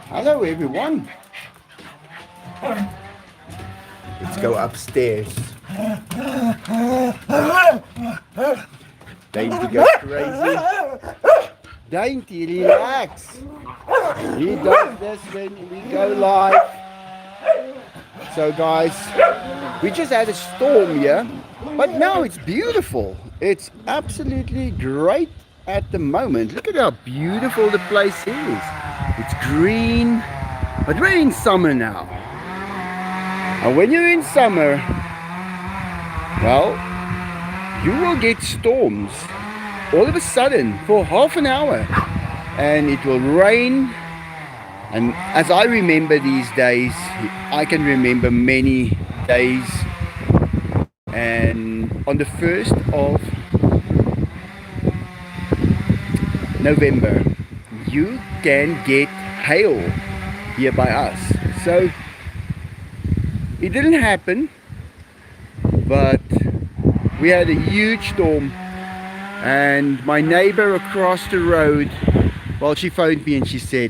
Hello everyone. Let's go upstairs. Dainty goes crazy. Dainty, relax. He does this when we go live. So guys, we just had a storm here, but now it's beautiful. It's absolutely great at the moment. Look at how beautiful the place is. It's green, but we're in summer now. And when you're in summer, well, you will get storms all of a sudden for half an hour, and it will rain. And as I remember these days, I can remember many days, and on the 1st of November you can get hail here by us. So it didn't happen, but we had a huge storm, and my neighbor across the road, well, she phoned me and she said,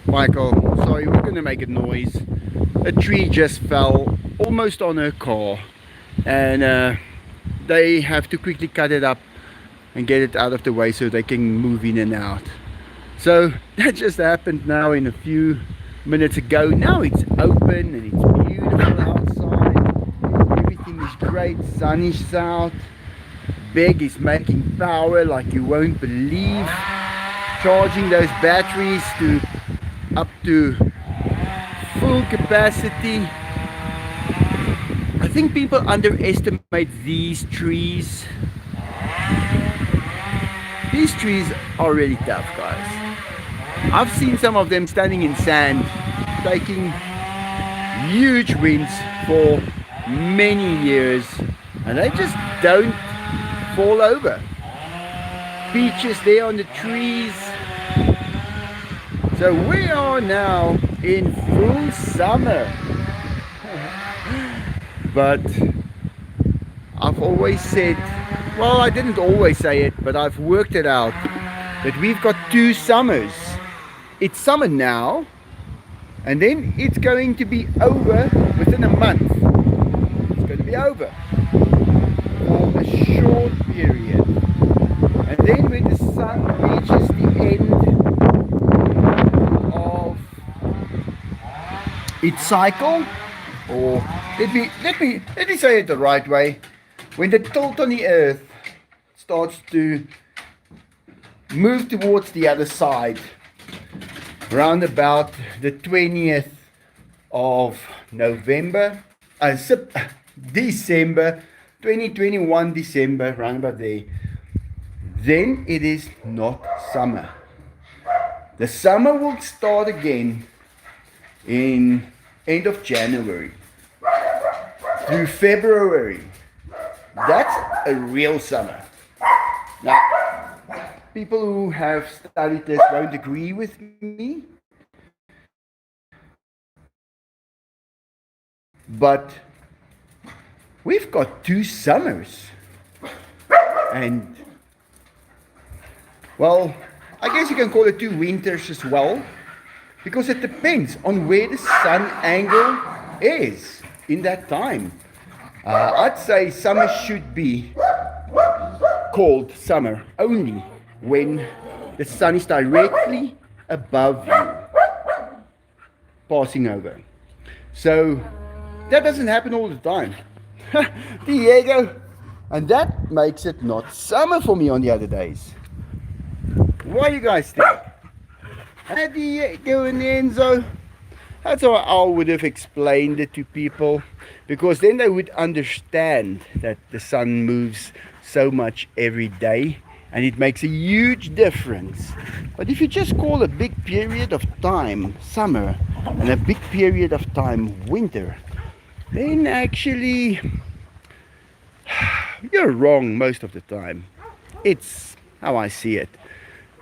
Michael, sorry, we're going to make a noise. A tree just fell almost on her car, and they have to quickly cut it up and get it out of the way so they can move in and out. So that just happened now in a few minutes ago. Now it's open and it's beautiful outside. Everything is great. Sun is out. Beg is making power like you won't believe. Charging those batteries to up to full capacity. I think people underestimate these trees. These trees are really tough, guys. I've seen some of them standing in sand, taking huge winds for many years, and they just don't fall over. Beaches there on the trees. So we are now in full summer. But I've always said, well, I didn't always say it, but I've worked it out, that we've got 2 summers. It's summer now, and then it's going to be over within a month. It's going to be over for a short period. And then when the sun reaches the end of its cycle, or let me say it the right way, when the tilt on the earth starts to move towards the other side, around about the 20th of November, December 2021, December, around about there, then it is not summer. The summer will start again in end of January through February. That's a real summer. Now, people who have studied this won't agree with me, but we've got 2 summers, and well, I guess you can call it 2 winters as well, because it depends on where the sun angle is in that time. I'd say summer should be called summer only when the sun is directly above you, passing over. So that doesn't happen all the time. Diego, and that makes it not summer for me on the other days. What do you guys think? Diego and Enzo, that's how I would have explained it to people, because then they would understand that the sun moves so much every day and it makes a huge difference. But if you just call a big period of time summer and a big period of time winter, then actually you're wrong most of the time. It's how I see it.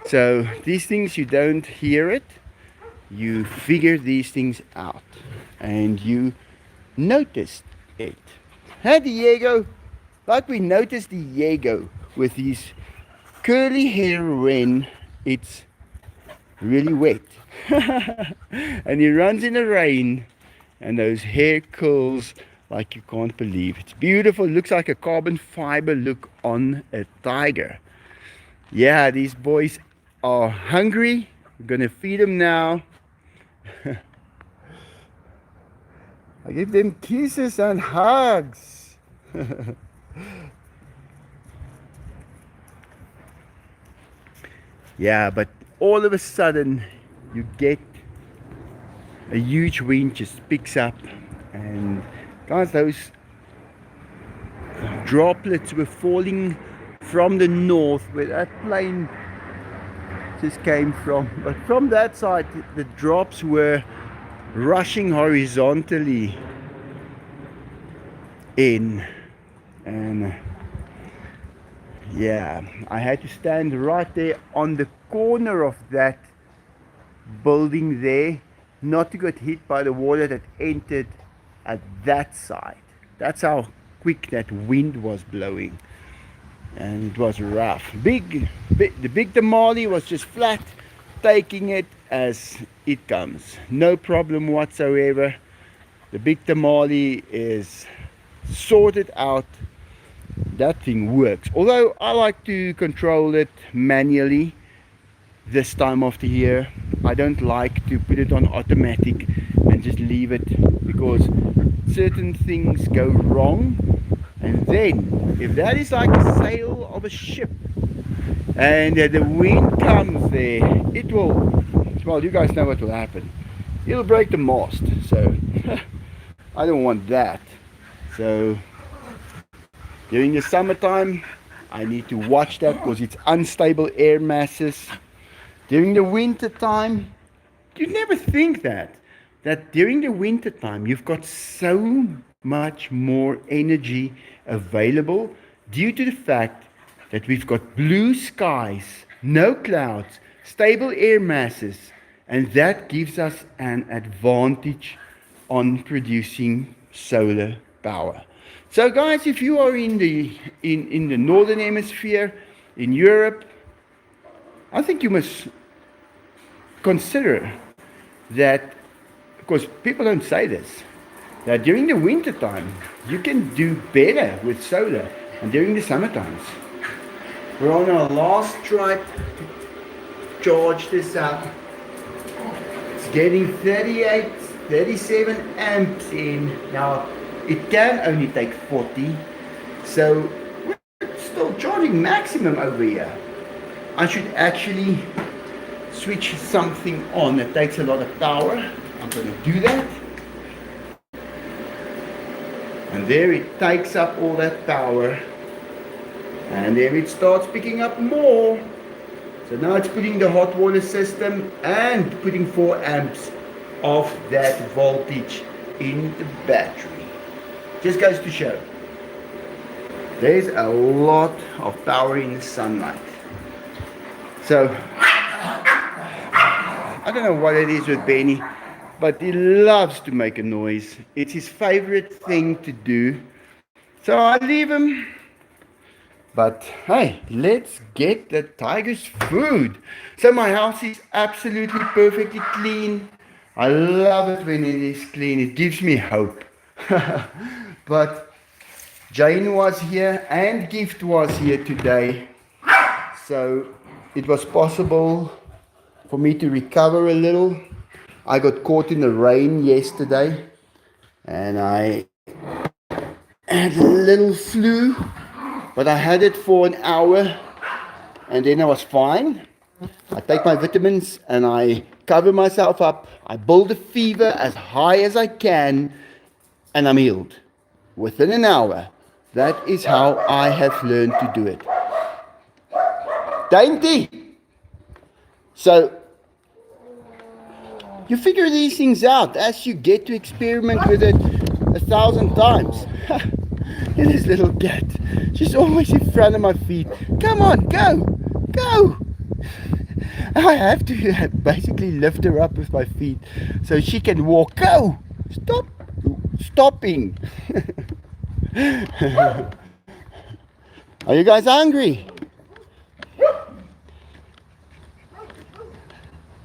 So these things, you don't hear it, you figure these things out and you notice it. Hey Diego, like we noticed Diego with his curly hair when it's really wet. And he runs in the rain, and those hair curls like you can't believe. It's beautiful. It looks like a carbon fiber look on a tiger. Yeah, these boys are hungry. We're gonna feed them now. I give them kisses and hugs. Yeah, but all of a sudden you get a huge wind just picks up, and guys, those droplets were falling from the north where that plane just came from, but from that side the drops were rushing horizontally in, and yeah, I had to stand right there on the corner of that building there not to get hit by the water that entered at that side. That's how quick that wind was blowing, and it was rough. The big tamale was just flat, taking it as it comes, no problem whatsoever. The big tamale is sorted out. That thing works, although I like to control it manually this time of the year. I don't like to put it on automatic and just leave it, because certain things go wrong, and then if that is like a sail of a ship and the wind comes there, it will, well, you guys know what will happen. It'll break the mast, so I don't want that. So during the summertime I need to watch that because it's unstable air masses. During the winter time, you never think that during the winter time you've got so much more energy available due to the fact that we've got blue skies, no clouds, stable air masses, and that gives us an advantage on producing solar power. So guys, if you are in the northern hemisphere, in Europe, I think you must consider that, because people don't say this, that during the winter time you can do better with solar than during the summer times. We're on our last try to charge this up. It's getting 38, 37 amps in. Now it can only take 40, so we're still charging maximum over here. I should actually switch something on that takes a lot of power. I'm going to do that, and there it takes up all that power, and there it starts picking up more. So now it's putting the hot water system and putting 4 amps of that voltage in the battery. Just goes to show there's a lot of power in the sunlight. So I don't know what it is with Benny, but he loves to make a noise. It's his favorite thing to do. So I leave him. But hey, let's get the tigers food. So my house is absolutely perfectly clean. I love it when it is clean. It gives me hope. But Jane was here and Gift was here today. So it was possible for me to recover a little. I got caught in the rain yesterday and I had a little flu, but I had it for an hour and then I was fine. I take my vitamins and I cover myself up. I build a fever as high as I can and I'm healed within an hour. That is how I have learned to do it. Dainty! So you figure these things out as you get to experiment with it 1,000 times. This little cat, she's always in front of my feet. Come on, go, go. I have to basically lift her up with my feet so she can walk. Go, stop, stopping. Are you guys hungry?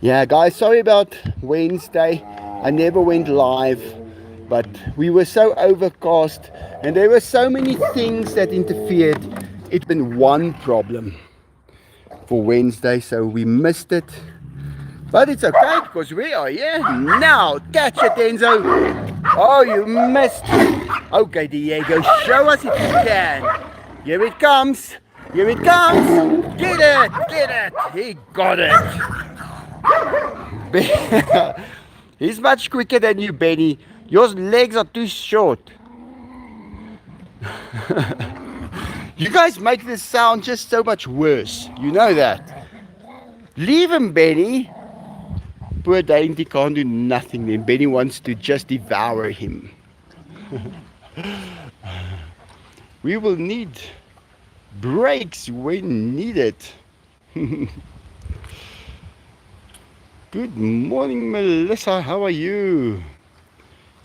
Yeah, guys, sorry about Wednesday. I never went live, but we were so overcast and there were so many things that interfered. It's been one problem for Wednesday, so we missed it. But it's okay because we are here now. Catch it, Enzo. Oh, you missed. Okay, Diego, show us if you can. Here it comes. Here it comes. Get it. Get it. He got it. He's much quicker than you, Benny. Your legs are too short. You guys make this sound just so much worse. You know that. Leave him, Benny. Poor Dainty can't do nothing then. Benny wants to just devour him. We will need breaks when needed. Good morning, Melissa. How are you?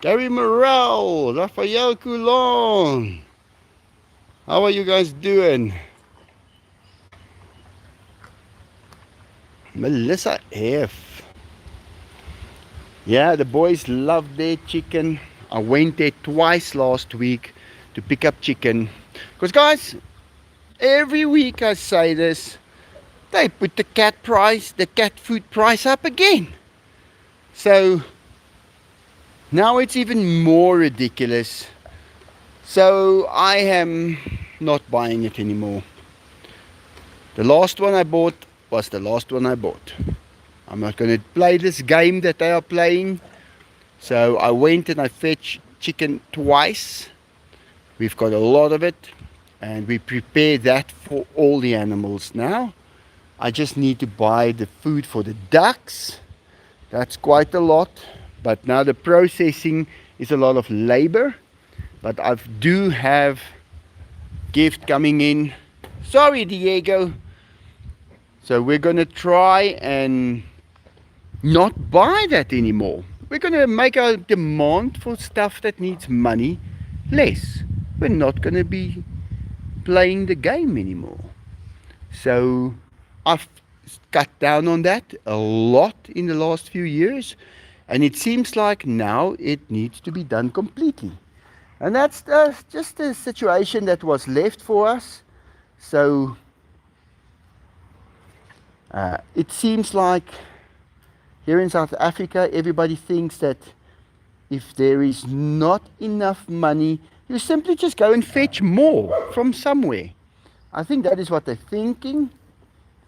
Gary Morrell, Raphael Coulon. How are you guys doing? Melissa F. Yeah, the boys love their chicken. I went there twice last week to pick up chicken. Because guys, every week I say this, they put the cat food price up again. So now it's even more ridiculous. So I am not buying it anymore. The last one I bought was the last one I bought. I'm not going to play this game that they are playing. So I went and I fetched chicken twice. We've got a lot of it. And we prepare that for all the animals now. I just need to buy the food for the ducks. That's quite a lot. But now the processing is a lot of labor. But I do have gift coming in. Sorry, Diego. So we're going to try and not buy that anymore. We're going to make our demand for stuff that needs money less. We're not going to be playing the game anymore. So I've cut down on that a lot in the last few years, and it seems like now it needs to be done completely. And that's just the situation that was left for us. So it seems like here in South Africa everybody thinks that if there is not enough money, you simply just go and fetch more from somewhere. I think that is what they're thinking.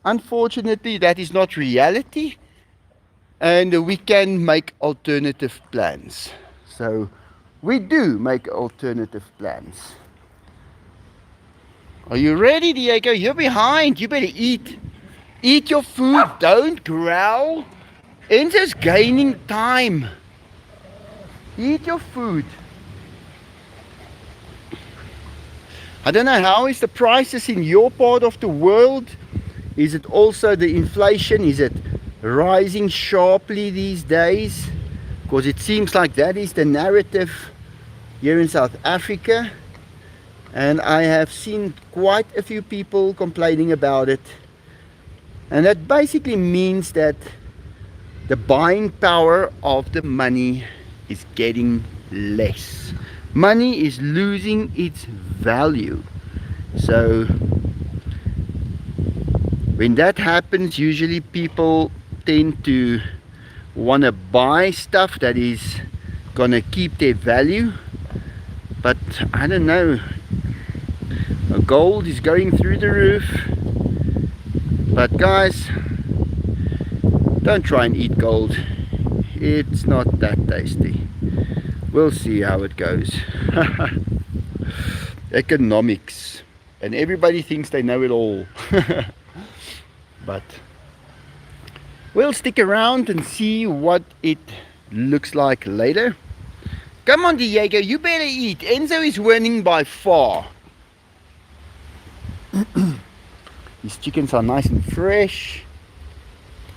Unfortunately, that is not reality, and we can make alternative plans. So we do make alternative plans. Are you ready, Diego? You're behind. You better eat. Eat your food. Don't growl. Enzo's gaining time. Eat your food. I don't know, how is the prices in your part of the world? Is it also the inflation? Is it rising sharply these days? Because it seems like that is the narrative here in South Africa. And I have seen quite a few people complaining about it. And that basically means that the buying power of the money is getting less. Money is losing its value. So when that happens, usually people tend to want to buy stuff that is gonna keep their value. But I don't know, gold is going through the roof. But guys, don't try and eat gold. It's not that tasty. We'll see how it goes. Economics. And everybody thinks they know it all. But we'll stick around and see what it looks like later. Come on, Diego, you better eat. Enzo is winning by far. These chickens are nice and fresh.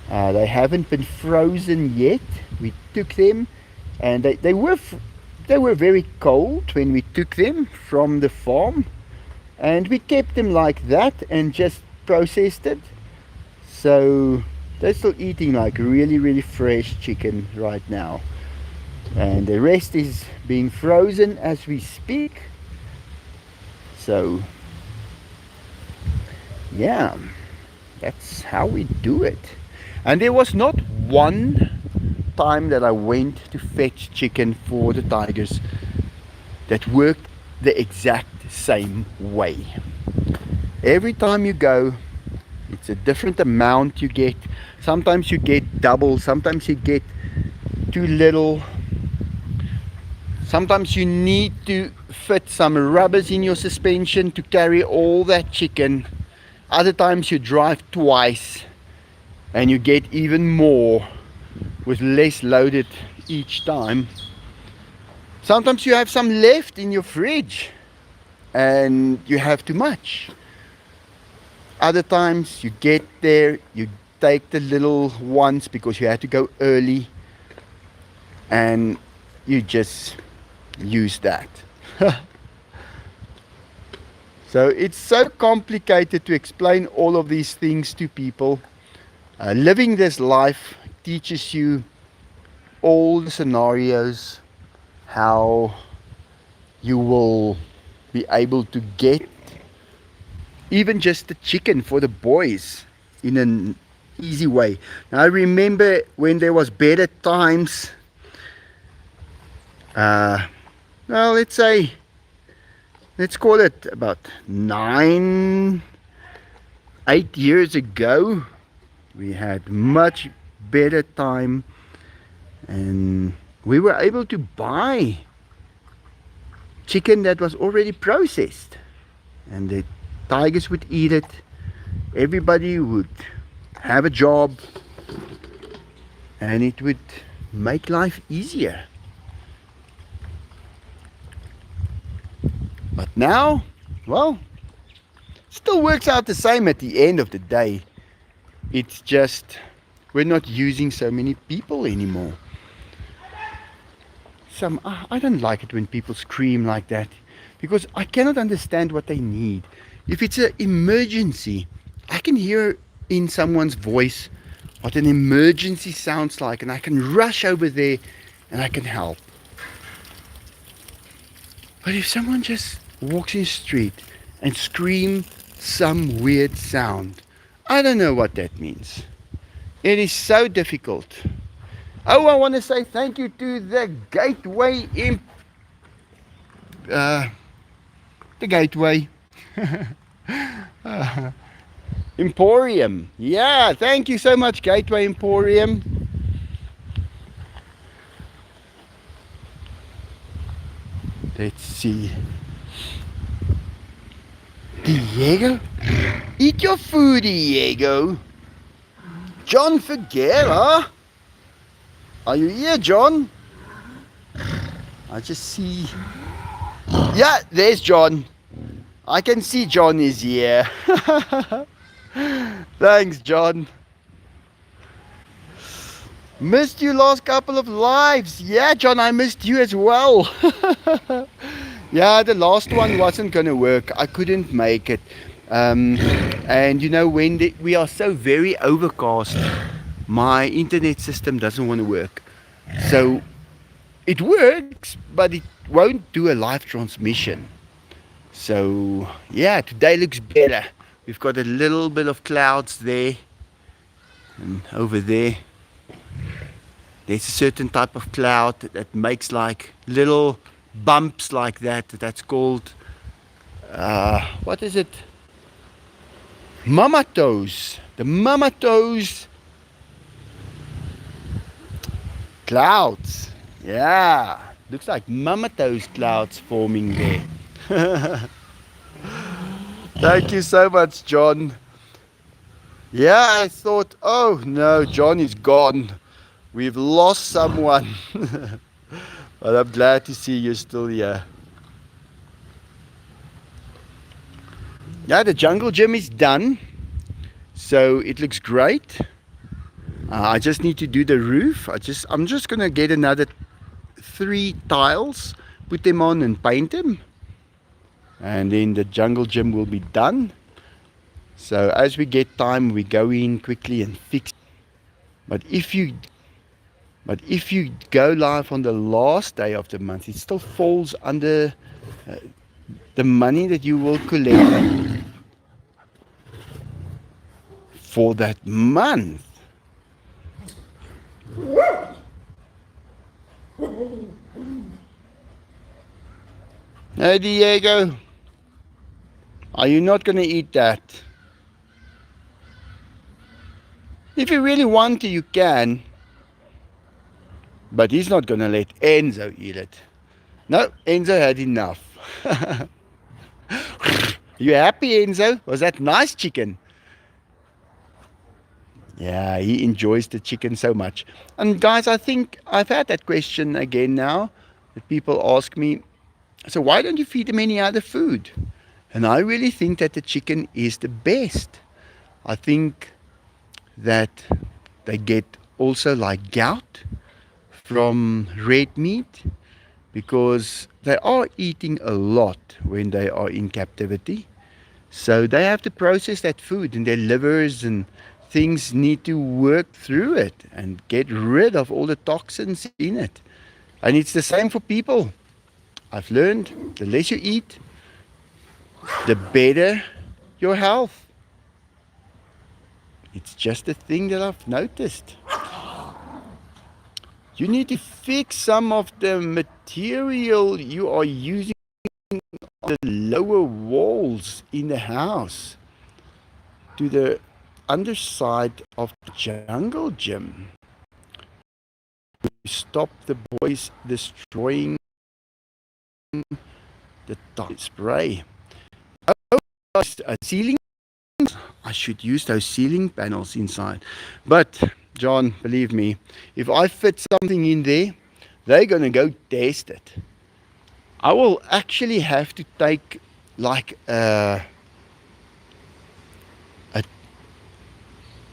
They haven't been frozen yet. We took them, and they were very cold when we took them from the farm, and we kept them like that and just processed it. So They're still eating like really, really fresh chicken right now. And the rest is being frozen as we speak. So, yeah, that's how we do it. And there was not one time that I went to fetch chicken for the tigers that worked the exact same way. Every time you go, it's a different amount you get. Sometimes you get double, sometimes you get too little. Sometimes you need to fit some rubbers in your suspension to carry all that chicken. Other times you drive twice and you get even more with less loaded each time. Sometimes you have some left in your fridge and you have too much. Other times you get there, you take the little ones because you had to go early and you just use that. So it's so complicated to explain all of these things to people. Living this life teaches you all the scenarios, how you will be able to get even just the chicken for the boys in an easy way. Now I remember when there was better times, well, let's call it about 8 years ago, we had much better time and we were able to buy chicken that was already processed and the tigers would eat it. Everybody would have a job and it would make life easier. But now, well, still works out the same at the end of the day. It's just we're not using so many people anymore. I don't like it when people scream like that because I cannot understand what they need. If it's an emergency, I can hear in someone's voice what an emergency sounds like and I can rush over there and I can help. But if someone just walks in the street and screams some weird sound, I don't know what that means. It is so difficult. Oh, I want to say thank you to the Gateway Emporium. Yeah, thank you so much, Gateway Emporium. Let's see. Diego? Eat your food, Diego. John Figuera? Are you here, John? I just see. Yeah, there's John. I can see John is here. Thanks, John. Missed you last couple of lives. Yeah, John, I missed you as well. Yeah, the last one wasn't going to work. I couldn't make it. And you know, when we are so very overcast, my internet system doesn't want to work. So it works, but it won't do a live transmission. So yeah, today looks better. We've got a little bit of clouds there and over there. There's a certain type of cloud that makes like little bumps like that. That's called, what is it? Mammatos. The mammatos clouds. Yeah, looks like mammatos clouds forming there. Thank you so much, John. Yeah, I thought, oh no, John is gone. We've lost someone. But I'm glad to see you still here. Yeah, the jungle gym is done. So it looks great. I just need to do the roof. I'm just gonna get another 3 tiles, put them on and paint them. And then the jungle gym will be done. So as we get time, we go in quickly and fix. But if you go live on the last day of the month, it still falls under the money that you will collect for that month. Hey Diego, are you not going to eat that? If you really want to, you can. But he's not going to let Enzo eat it. No, Enzo had enough. You happy, Enzo? Was that nice chicken? Yeah, he enjoys the chicken so much. And guys, I think I've had that question again now that people ask me, so why don't you feed them any other food? And I really think that the chicken is the best. I think that they get also like gout from red meat because they are eating a lot when they are in captivity. So they have to process that food and their livers and things need to work through it and get rid of all the toxins in it. And it's the same for people. I've learned the less you eat, the better your health. It's just a thing that I've noticed. You need to fix some of the material you are using on the lower walls in the house to the underside of the jungle gym. Stop the boys destroying the top spray. Oh, a ceiling. I should use those ceiling panels inside. But, John, believe me, if I fit something in there, they're going to go test it. I will actually have to take like a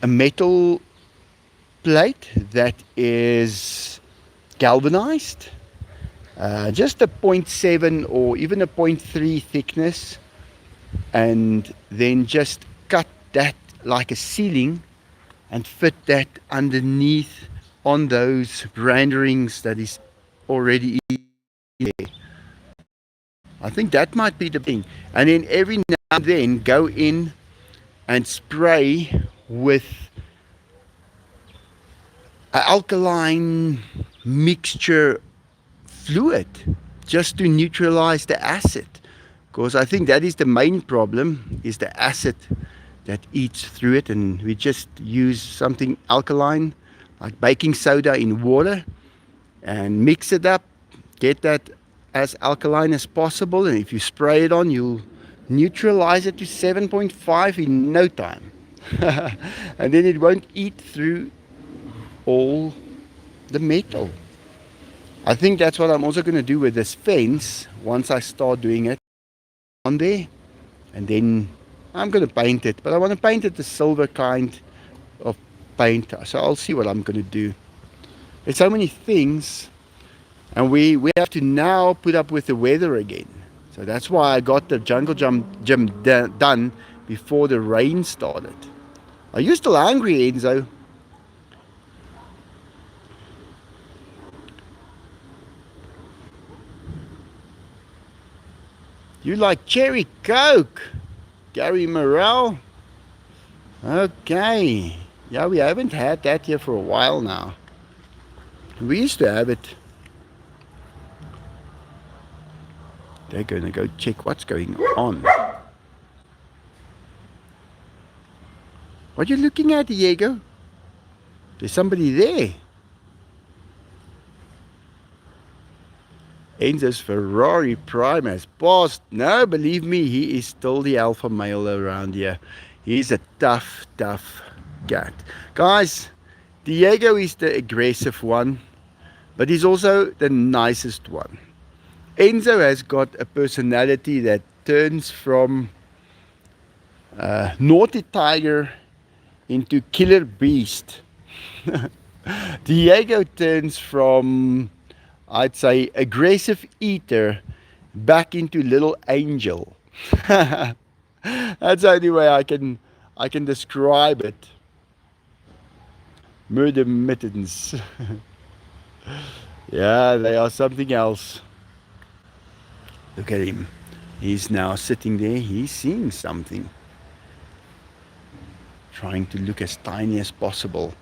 metal plate that is galvanized, just a 0.7 or even a 0.3 thickness, and then just cut that like a ceiling and fit that underneath on those renderings that is already there. I think that might be the thing. And then every now and then go in and spray with an alkaline mixture fluid just to neutralize the acid, because I think that is the main problem, is the acid that eats through it. And we just use something alkaline like baking soda in water and mix it up, get that as alkaline as possible, and if you spray it on, you'll neutralize it to 7.5 in no time. And then it won't eat through all the metal. I think that's what I'm also going to do with this fence once I start doing it on there. And then I'm going to paint it, but I want to paint it the silver kind of paint. So I'll see what I'm going to do. There's so many things, and we have to now put up with the weather again. So that's why I got the jungle gym done before the rain started. Are you still hungry, Enzo? You like cherry coke, Gary Morrell? Okay. Yeah, we haven't had that here for a while now. We used to have it. They're going to go check what's going on. What are you looking at, Diego? There's somebody there. Enzo's Ferrari Prime has passed. No, believe me, he is still the alpha male around here. He's a tough cat. Guys, Diego is the aggressive one, but he's also the nicest one. Enzo has got a personality that turns from naughty tiger into killer beast. Diego turns from, I'd say, aggressive eater back into little angel. That's the only way I can describe it. Murder mittens. Yeah, they are something else. Look at him. He's now sitting there. He's seeing something. Trying to look as tiny as possible.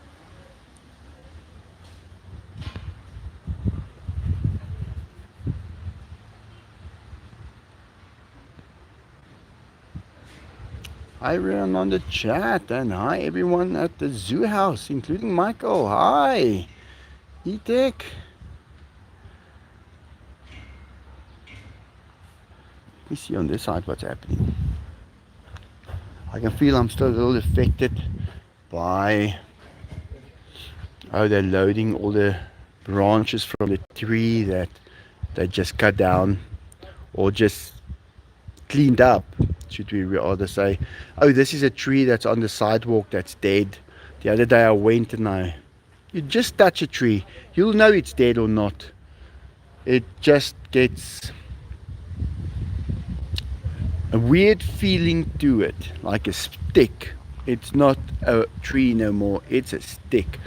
Hi everyone on the chat, and hi everyone at the zoo house, including Michael. Hi, E-Tech. Let me see on this side what's happening. I can feel I'm still a little affected by, oh, they're loading all the branches from the tree that they just cut down or just cleaned up, should we rather say. Oh, this is a tree that's on the sidewalk that's dead. The other day I went and you just touch a tree, you'll know it's dead or not. It just gets a weird feeling to it, like a stick. It's not a tree no more, it's a stick.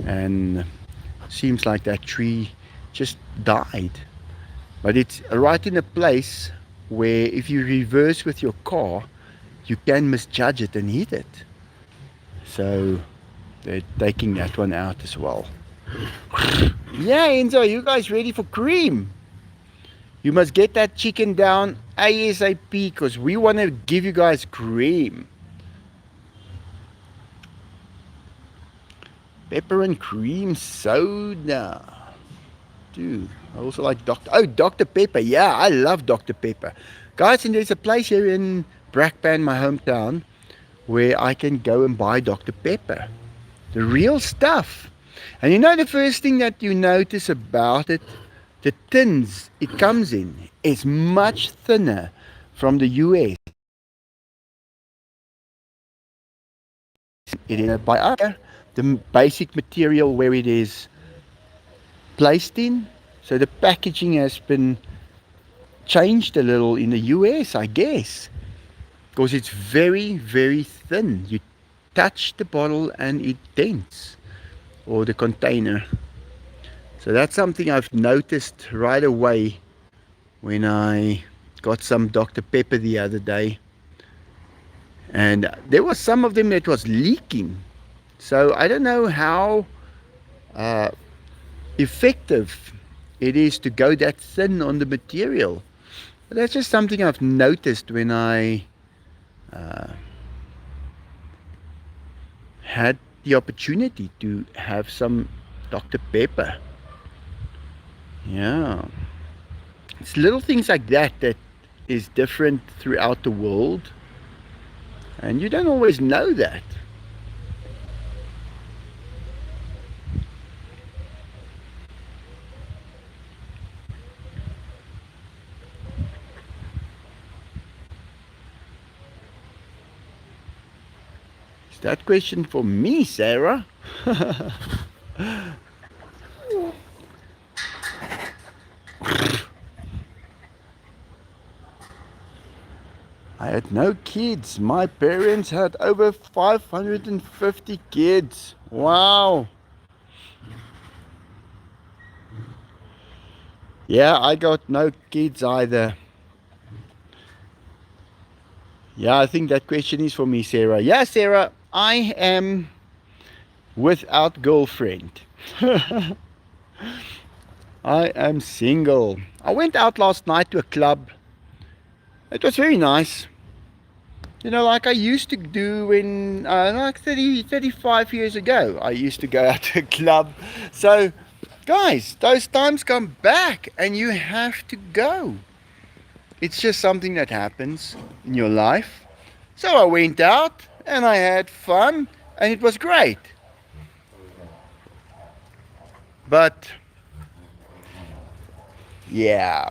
And seems like that tree just died. But it's right in a place where if you reverse with your car, you can misjudge it and hit it. So they're taking that one out as well. Yeah, Enzo, you guys ready for cream? You must get that chicken down ASAP because we want to give you guys cream. Pepper and cream soda. Dude, I also like Dr. Pepper. Yeah, I love Dr. Pepper. Guys, and there's a place here in Brakpan, my hometown, where I can go and buy Dr. Pepper. The real stuff. And you know the first thing that you notice about it? The tins it comes in is much thinner from the US. It is by us, the basic material where it is placed in. So the packaging has been changed a little in the US, I guess, because it's very, very thin. You touch the bottle and it dents, or the container. So that's something I've noticed right away when I got some Dr. Pepper the other day. And there was some of them that was leaking. So I don't know how effective it is to go that thin on the material. But that's just something I've noticed when I had the opportunity to have some Dr. Pepper. Yeah. It's little things like that that is different throughout the world. And you don't always know that. Is that question for me, Sarah? I had no kids. My parents had over 550 kids. Wow. Yeah, I got no kids either. Yeah, I think that question is for me, Sarah. Yeah, Sarah, I am without girlfriend. I am single. I went out last night to a club. It was very nice. You know, like I used to do when, like 35 years ago, I used to go out to a club. So, guys, those times come back and you have to go. It's just something that happens in your life. So I went out and I had fun and it was great. But, yeah.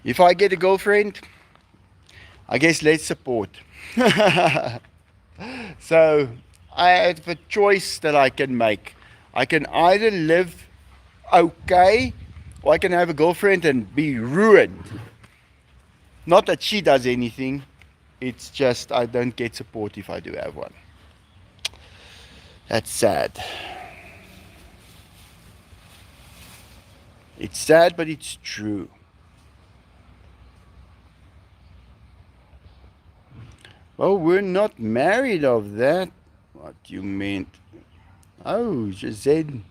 If I get a girlfriend, I guess let's support. So I have a choice that I can make. I can either live okay, or I can have a girlfriend and be ruined. Not that she does anything, it's just I don't get support if I do have one. That's sad. It's sad, but it's true. Oh, we're not married of that. What you meant? Oh, Giselle.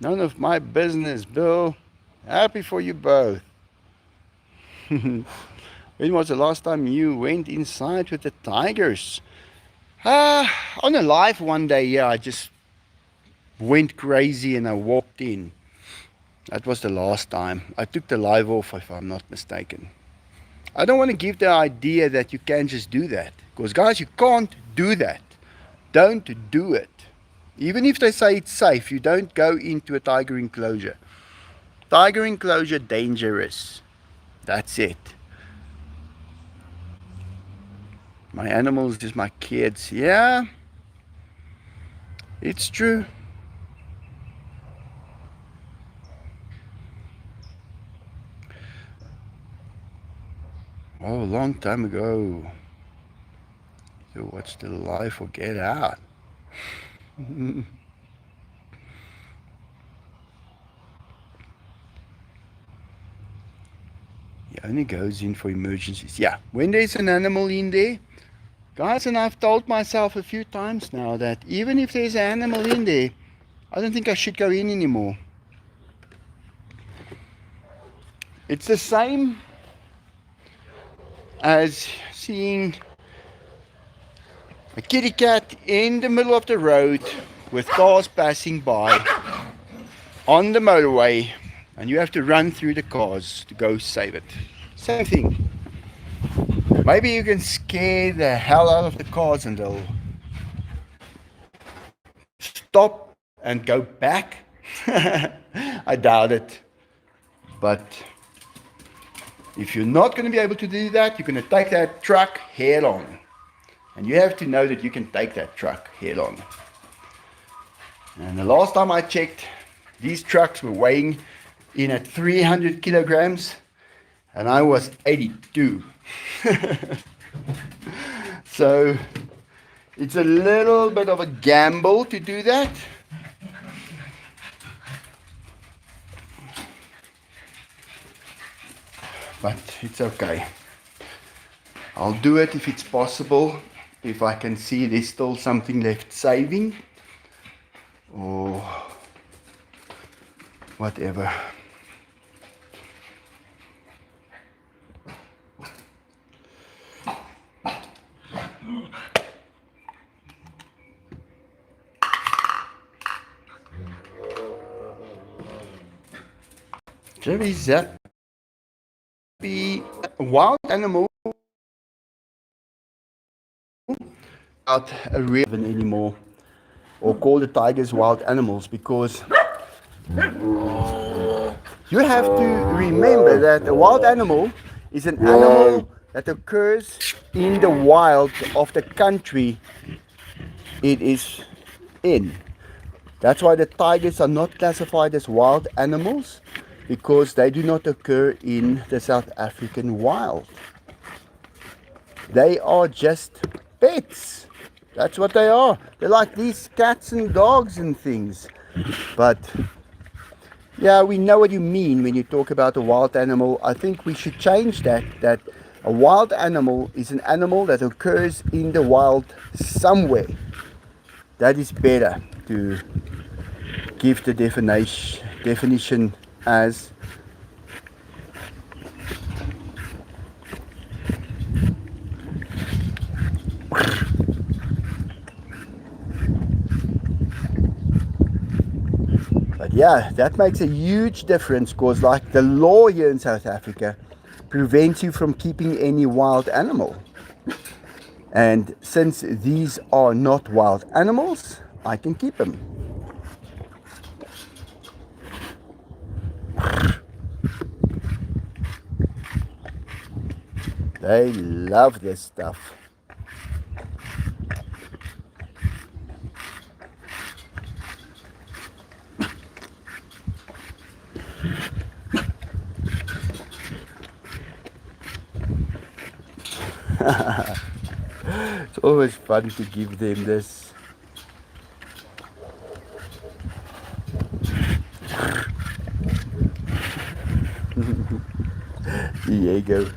None of my business, Bill. Happy for you both. When was the last time you went inside with the tigers? On a live one day, yeah, I just went crazy and I walked in. That was the last time. I took the live off, if I'm not mistaken. I don't want to give the idea that you can just do that. Because, guys, you can't do that. Don't do it. Even if they say it's safe, you don't go into a tiger enclosure. Tiger enclosure, dangerous. That's it. My animals is my kids. Yeah, it's true. Oh, a long time ago. You watched the live or Get Out. He only goes in for emergencies. Yeah, when there's an animal in there, guys, and I've told myself a few times now that even if there's an animal in there, I don't think I should go in anymore. It's the same as seeing a kitty cat in the middle of the road with cars passing by on the motorway, and you have to run through the cars to go save it. Same thing. Maybe you can scare the hell out of the cars and they'll stop and go back. I doubt it. But if you're not going to be able to do that, you're going to take that truck head on. And you have to know that you can take that truck head on. And the last time I checked, these trucks were weighing in at 300 kilograms, and I was 82. So it's a little bit of a gamble to do that. But it's okay. I'll do it if it's possible, if I can see there's still something left saving, or whatever. Jerry Zappy, a wild animal, not a real one anymore, or call the tigers wild animals, because you have to remember that a wild animal is an animal that occurs in the wild of the country it is in. That's why the tigers are not classified as wild animals, because they do not occur in the South African wild. They are just pets. That's what they are. They're like these cats and dogs and things. But yeah, we know what you mean when you talk about a wild animal. I think we should change that a wild animal is an animal that occurs in the wild somewhere. That is better to give the definition as. But yeah, that makes a huge difference, because like the law here in South Africa prevents you from keeping any wild animal. And since these are not wild animals, I can keep them. They love this stuff. It's always fun to give them this. Diego.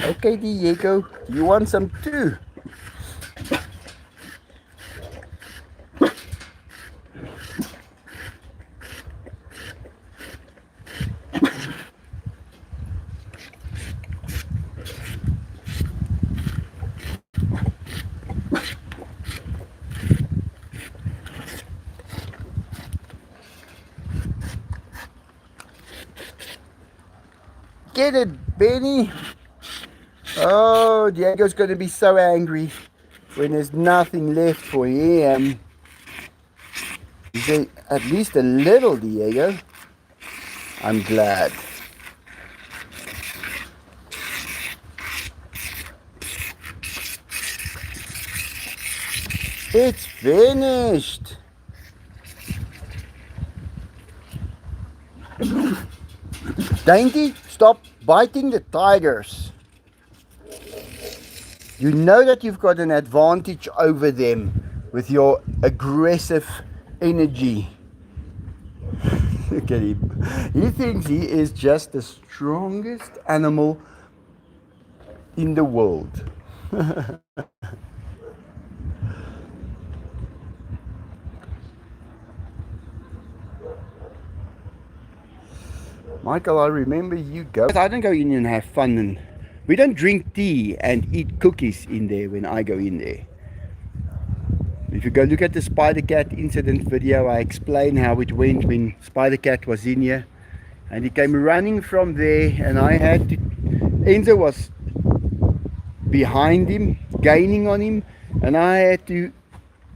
Okay, Diego, you want some too? Get it, Benny. Oh, Diego's going to be so angry when there's nothing left for him. Is there at least a little, Diego? I'm glad. It's finished. Dainty, stop biting the tigers. You know that you've got an advantage over them with your aggressive energy. Look at him. He thinks he is just the strongest animal in the world. Michael, I remember you go. I don't go in and have fun, and we don't drink tea and eat cookies in there when I go in there. If you go look at the Spider Cat incident video, I explain how it went when Spider Cat was in here, and he came running from there, and I had to. Enzo was behind him, gaining on him, and I had to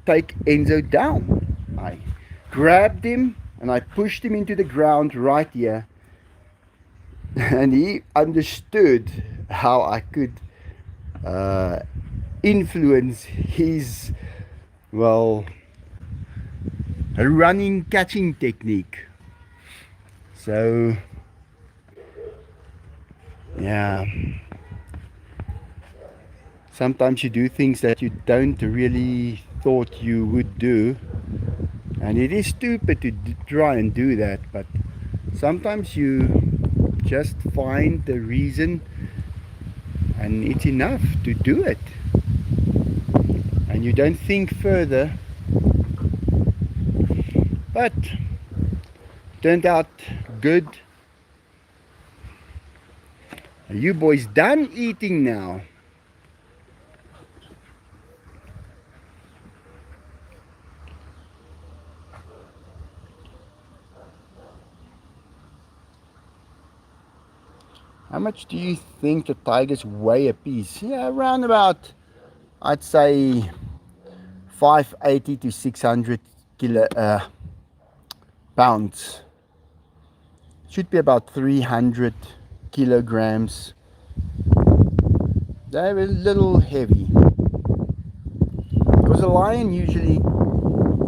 take Enzo down. I grabbed him and I pushed him into the ground right here. And he understood how I could influence his, well, running catching technique. So yeah, sometimes you do things that you don't really thought you would do, and it is stupid to try and do that, but sometimes you just find the reason and it's enough to do it, and you don't think further. But turned out good. Are you boys done eating now? How much do you think the tigers weigh a piece? Yeah, around about, I'd say 580 to 600 pounds. Should be about 300 kilograms. They're a little heavy, because a lion usually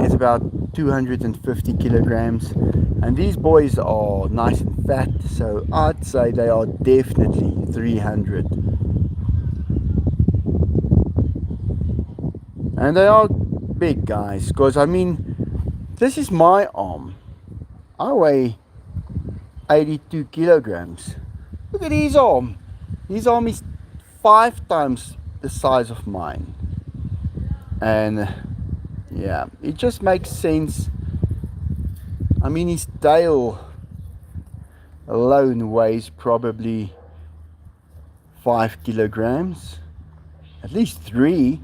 is about 250 kilograms, and these boys are nice and fat, so I'd say they are definitely 300. And they are big guys, because I mean, this is my arm. I weigh 82 kilograms. Look at his arm. His arm is 5 times the size of mine. And yeah, it just makes sense. I mean, his tail alone weighs probably 5 kilograms, at least 3.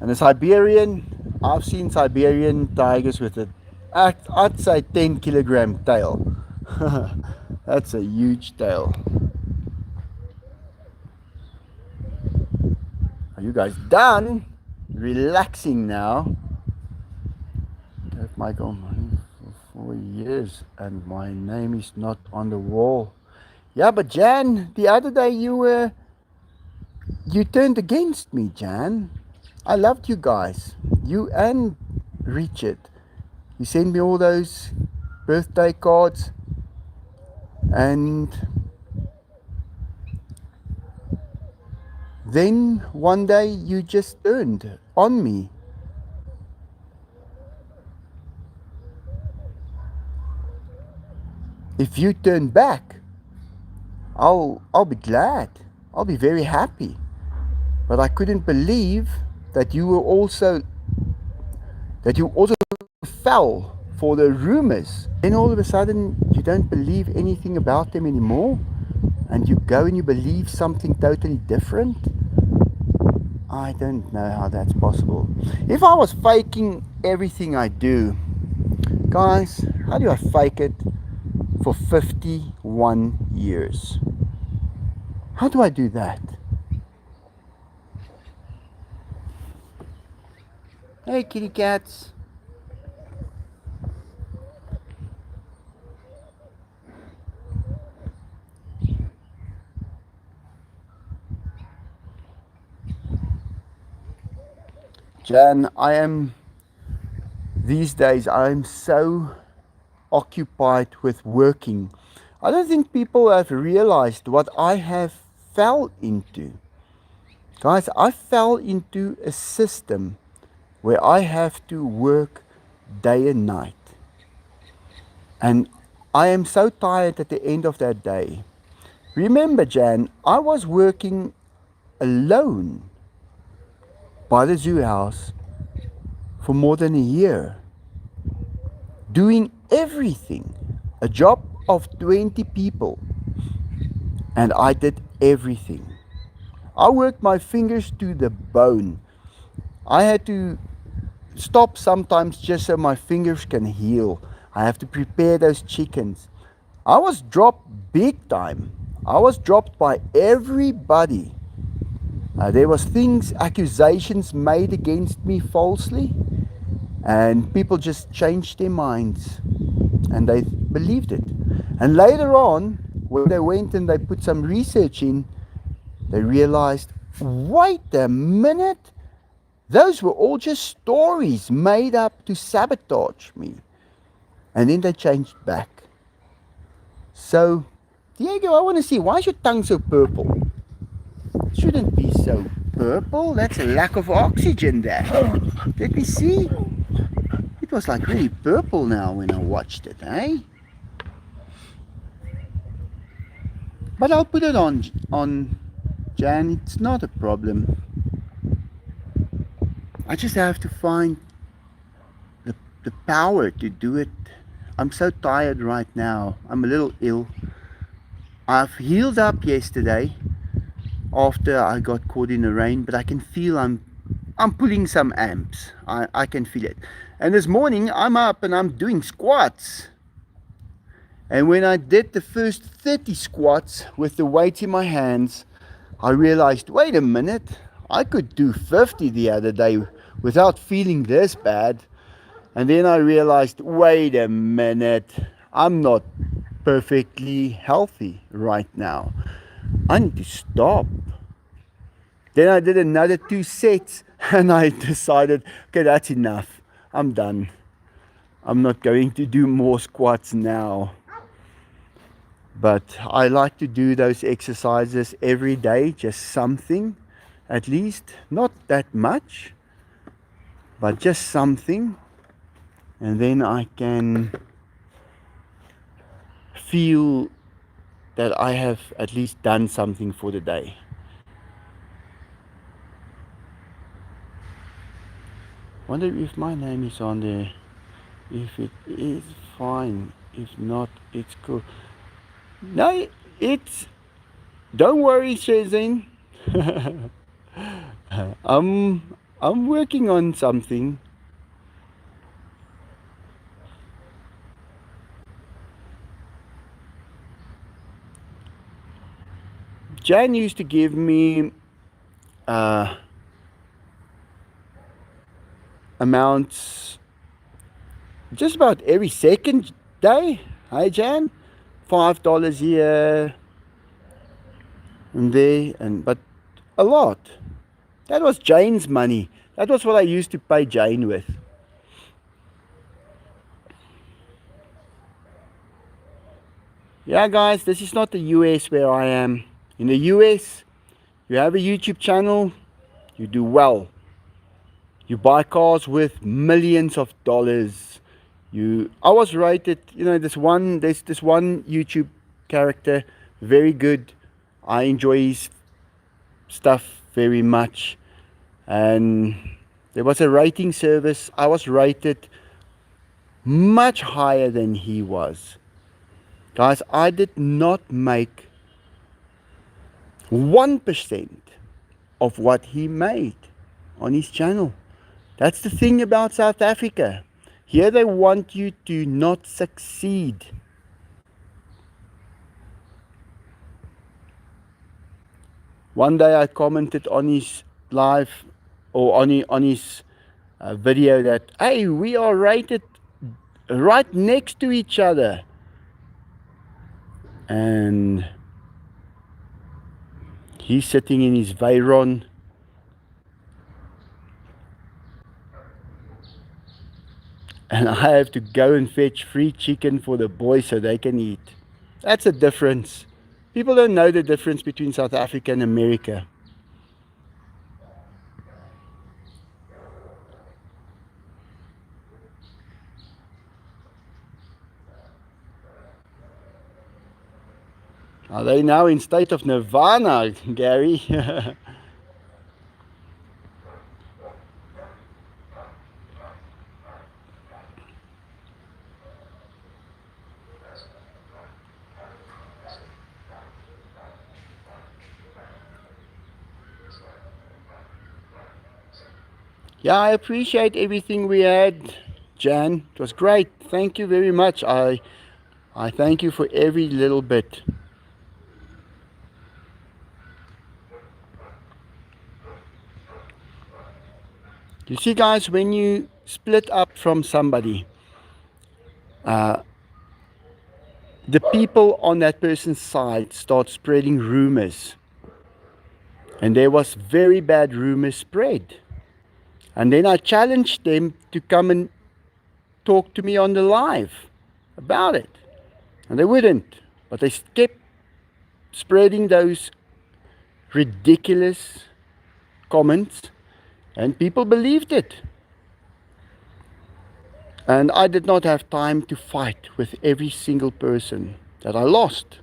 And the Siberian, I've seen Siberian tigers with I'd say 10 kilogram tail. That's a huge tail. Are you guys done? Relaxing now? Michael, 4 years and my name is not on the wall. Yeah, but Jan, the other day you turned against me, Jan. I loved you guys. You and Richard. You sent me all those birthday cards and then one day you just turned on me. If you turn back, I'll be glad. I'll be very happy. But I couldn't believe that you also fell for the rumors. Then all of a sudden you don't believe anything about them anymore and you go and you believe something totally different. I don't know how that's possible. If I was faking everything I do, guys, how do I fake it for 51 years? How do I do that? Hey kitty cats. Jan, these days I'm so occupied with working. I don't think people have realized what I have fell into. Guys, I fell into a system where I have to work day and night. And I am so tired at the end of that day. Remember, Jan, I was working alone by the zoo house for more than a year, doing everything, a job of 20 people, and I did everything. I worked my fingers to the bone. I had to stop sometimes just so my fingers can heal. I have to prepare those chickens. I was dropped big time. I was dropped by everybody. There was accusations made against me falsely, and people just changed their minds and they believed it. And later on, when they went and they put some research in, they realized, wait a minute, those were all just stories made up to sabotage me. And then they changed back. So, Diego, I want to see, why is your tongue so purple? It shouldn't be so purple. That's a lack of oxygen there. Let me see. It was like really purple now when I watched it, eh? But I'll put it on Jan. It's not a problem. I just have to find the power to do it. I'm so tired right now. I'm a little ill. I've healed up yesterday after I got caught in the rain, but I can feel I'm pulling some amps. I can feel it. And this morning I'm up and I'm doing squats. And when I did the first 30 squats with the weight in my hands, I realized, wait a minute, I could do 50 the other day without feeling this bad. And then I realized, wait a minute, I'm not perfectly healthy right now. I need to stop. Then I did another 2 sets and I decided, okay, that's enough. I'm done. I'm not going to do more squats now. But I like to do those exercises every day, just something at least. Not that much, but just something. And then I can feel that I have at least done something for the day. Wonder if my name is on there. If it is, fine. If not, it's cool. No, it's... Don't worry, Shazin. I'm working on something. Jan used to give me amounts just about every second day. Hey Jan, $5 here and there, but a lot. That was Jane's money. That was what I used to pay Jane with. Yeah, guys, this is not the US where I am. In the US, you have a YouTube channel, you do well. You buy cars with millions of dollars. I was rated, there's this one YouTube character, very good. I enjoy his stuff very much. And there was a rating service. I was rated much higher than he was. Guys, I did not make 1% of what he made on his channel. That's the thing about South Africa. Here they want you to not succeed. One day I commented on his live or on his video that, hey, we are rated right next to each other. And he's sitting in his Veyron. And I have to go and fetch free chicken for the boys so they can eat. That's a difference. People don't know the difference between South Africa and America. Are they now in state of nirvana, Gary? Yeah, I appreciate everything we had, Jan. It was great. Thank you very much. I thank you for every little bit. You see, guys, when you split up from somebody, the people on that person's side start spreading rumors. And there was very bad rumors spread. And then I challenged them to come and talk to me on the live about it. And they wouldn't. But they kept spreading those ridiculous comments. And people believed it. And I did not have time to fight with every single person that I lost.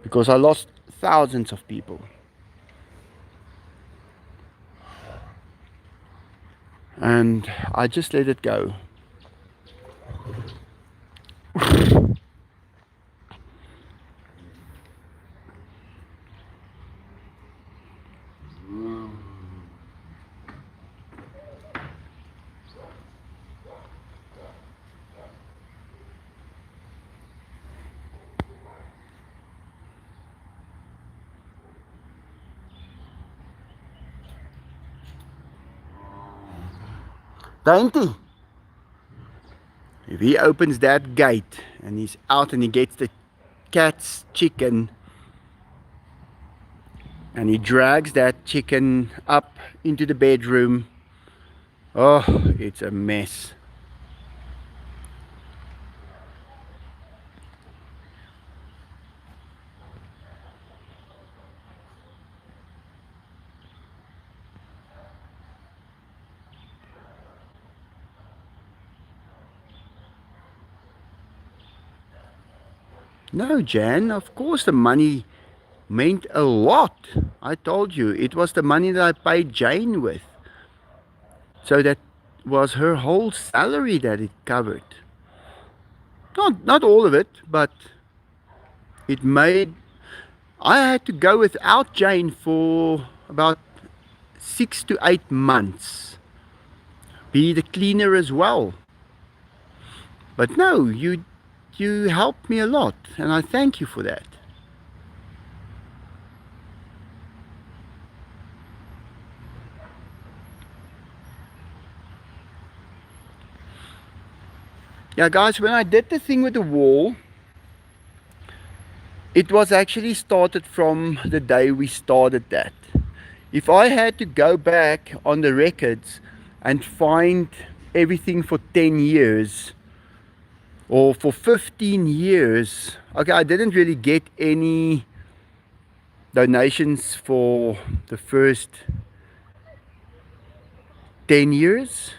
Because I lost thousands of people. And I just let it go. Dainty. If he opens that gate and he's out and he gets the cat's chicken and he drags that chicken up into the bedroom, oh, it's a mess. No, Jan, of course the money meant a lot. I told you, it was the money that I paid Jane with. So that was her whole salary that it covered. Not all of it, but it made... I had to go without Jane for about 6 to 8 months. Be the cleaner as well. But no, you helped me a lot, and I thank you for that. Yeah, guys, when I did the thing with the wall, it was actually started from the day we started that. If I had to go back on the records and find everything for 10 years or for 15 years, okay, I didn't really get any donations for the first 10 years.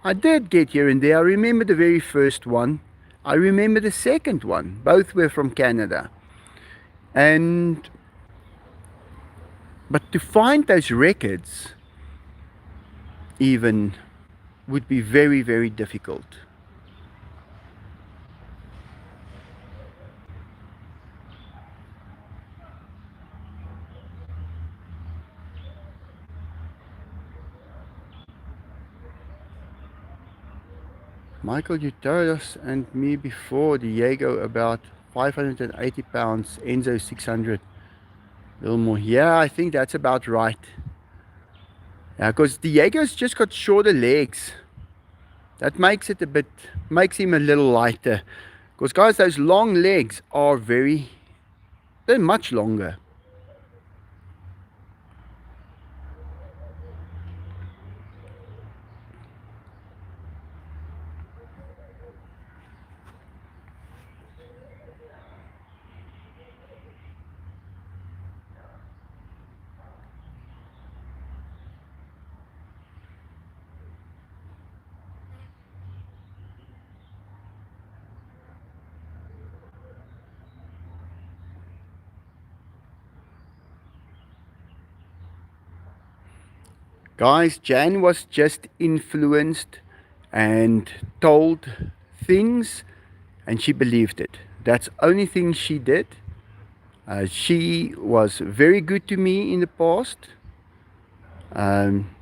I did get here and there. I remember the very first one. I remember the second one. Both were from Canada. And but to find those records even would be very, very difficult. Michael, you told us and me before, Diego, about 580 pounds, Enzo 600, a little more. Yeah, I think that's about right. Yeah, because Diego's just got shorter legs. That makes it a bit, makes him a little lighter. Because guys, those long legs are they're much longer. Guys, Jan was just influenced and told things and she believed it. That's the only thing she did. She was very good to me in the past. Um,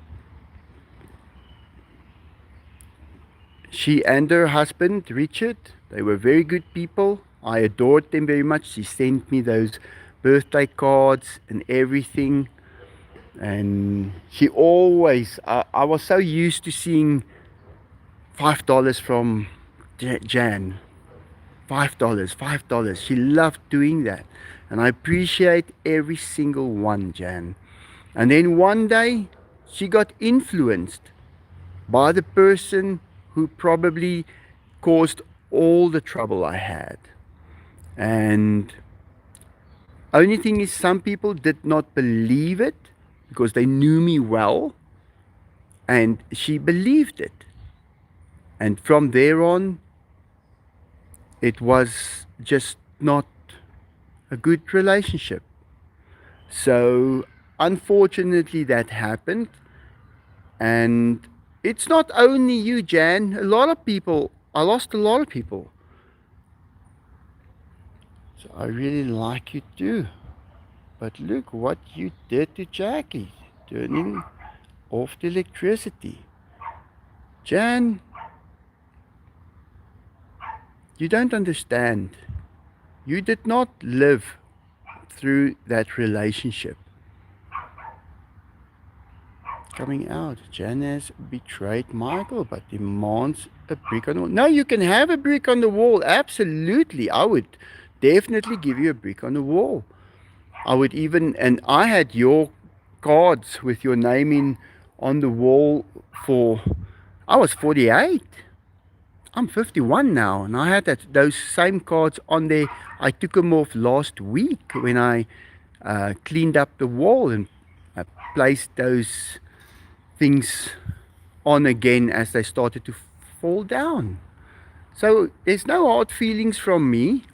she and her husband, Richard, they were very good people. I adored them very much. She sent me those birthday cards and everything. And she always, I was so used to seeing $5 from Jan. $5, $5. She loved doing that. And I appreciate every single one, Jan. And then one day, she got influenced by the person who probably caused all the trouble I had. And only thing is, some people did not believe it because they knew me well, and she believed it. And from there on, it was just not a good relationship. So, unfortunately, that happened. And it's not only you, Jan. A lot of people, I lost a lot of people. So, I really like you too. But look what you did to Jackie, turning off the electricity. Jan, you don't understand. You did not live through that relationship. Coming out, Jan has betrayed Michael but demands a brick on the wall. No, you can have a brick on the wall. Absolutely. I would definitely give you a brick on the wall. I would even, and I had your cards with your name in on the wall for, I was 48. I'm 51 now, and I had those same cards on there. I took them off last week when I cleaned up the wall and placed those things on again as they started to fall down. So there's no hard feelings from me.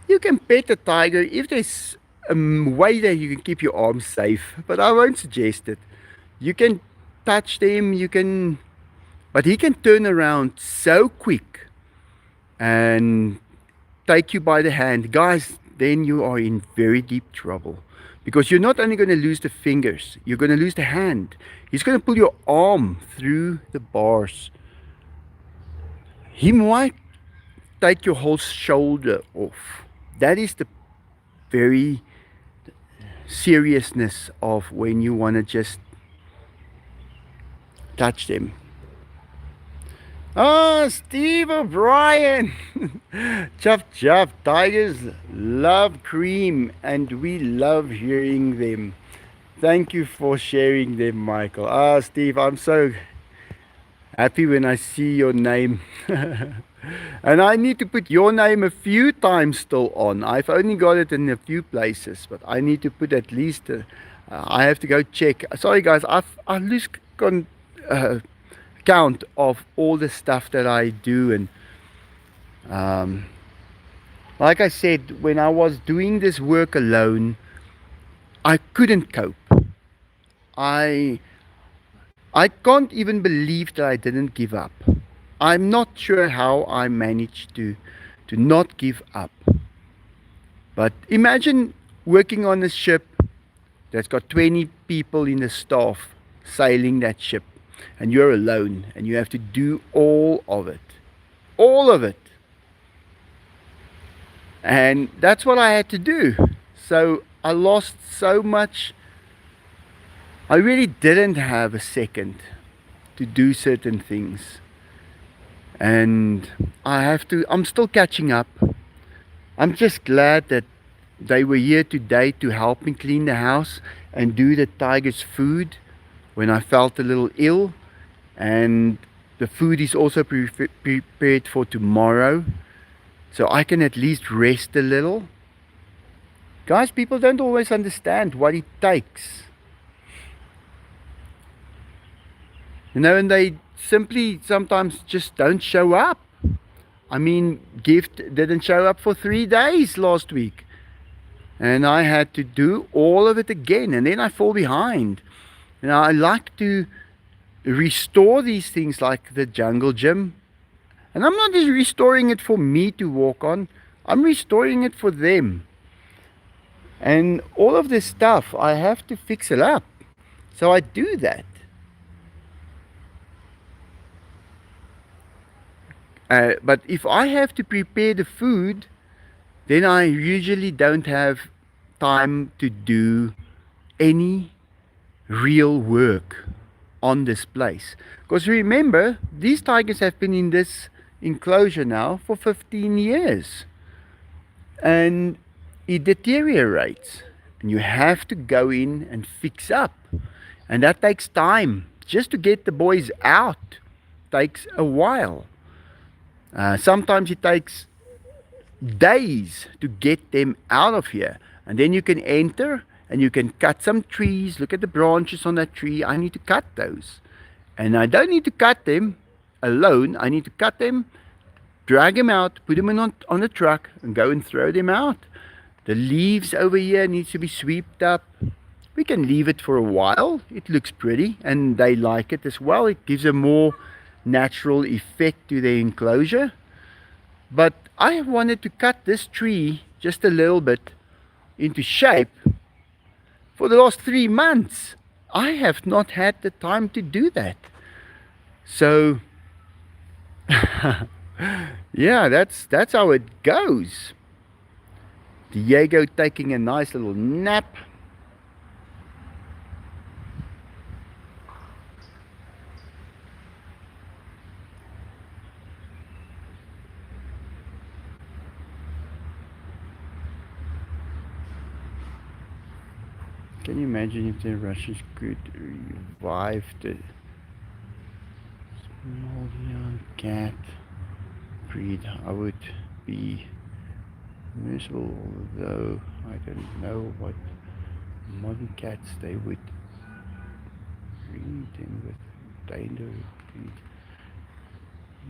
You can pet a tiger if there's a way that you can keep your arms safe, but I won't suggest it. You can touch them, you can, but he can turn around so quick and take you by the hand. Guys, then you are in very deep trouble because you're not only going to lose the fingers, you're going to lose the hand. He's going to pull your arm through the bars. He might take your whole shoulder off. That is the very seriousness of when you want to just touch them. Oh, Steve O'Brien! Chuff chuff, tigers love cream and we love hearing them. Thank you for sharing them, Michael. Ah, Steve, I'm so happy when I see your name. And I need to put your name a few times still on. I've only got it in a few places, but I need to put at least, I have to go check. Sorry guys, I lose count of all the stuff that I do. And like I said, when I was doing this work alone, I couldn't cope. I I can't even believe that I didn't give up. I'm not sure how I managed to not give up. But imagine working on a ship that's got 20 people in the staff sailing that ship, and you're alone and you have to do all of it. All of it. And that's what I had to do. So I lost so much. I really didn't have a second to do certain things. And I'm still catching up. I'm just glad that they were here today to help me clean the house and do the tigers' food when I felt a little ill. And the food is also prepared for tomorrow, so I can at least rest a little. Guys, people don't always understand what it takes. And they simply sometimes just don't show up. I mean, Gift didn't show up for 3 days last week. And I had to do all of it again, and then I fall behind. And I like to restore these things like the jungle gym. And I'm not just restoring it for me to walk on, I'm restoring it for them. And all of this stuff, I have to fix it up. So I do that. But if I have to prepare the food, then I usually don't have time to do any real work on this place. Because remember, these tigers have been in this enclosure now for 15 years. And it deteriorates. And you have to go in and fix up. And that takes time. Just to get the boys out takes a while. Sometimes it takes days to get them out of here. And then you can enter and you can cut some trees. Look at the branches on that tree. I need to cut those. And I don't need to cut them alone. I need to cut them, drag them out, put them on a truck and go and throw them out. The leaves over here needs to be swept up. We can leave it for a while. It looks pretty and they like it as well. It gives a more natural effect to the enclosure. But I wanted to cut this tree just a little bit into shape for the last 3 months. I have not had the time to do that. So yeah, that's how it goes. Diego taking a nice little nap. Can you imagine if the Russians could revive the small young cat breed? I would be miserable, although I don't know what modern cats they would breed in with danger breed.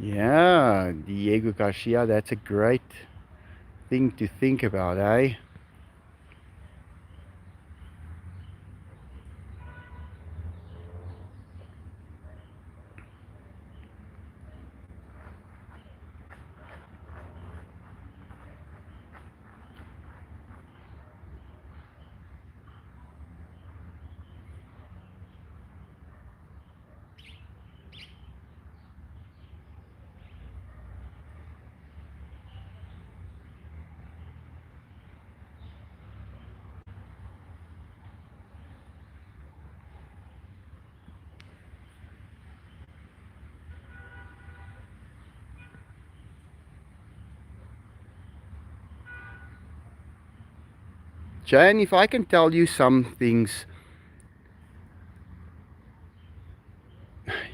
Yeah, Diego Garcia, that's a great thing to think about, eh? Jan, if I can tell you some things,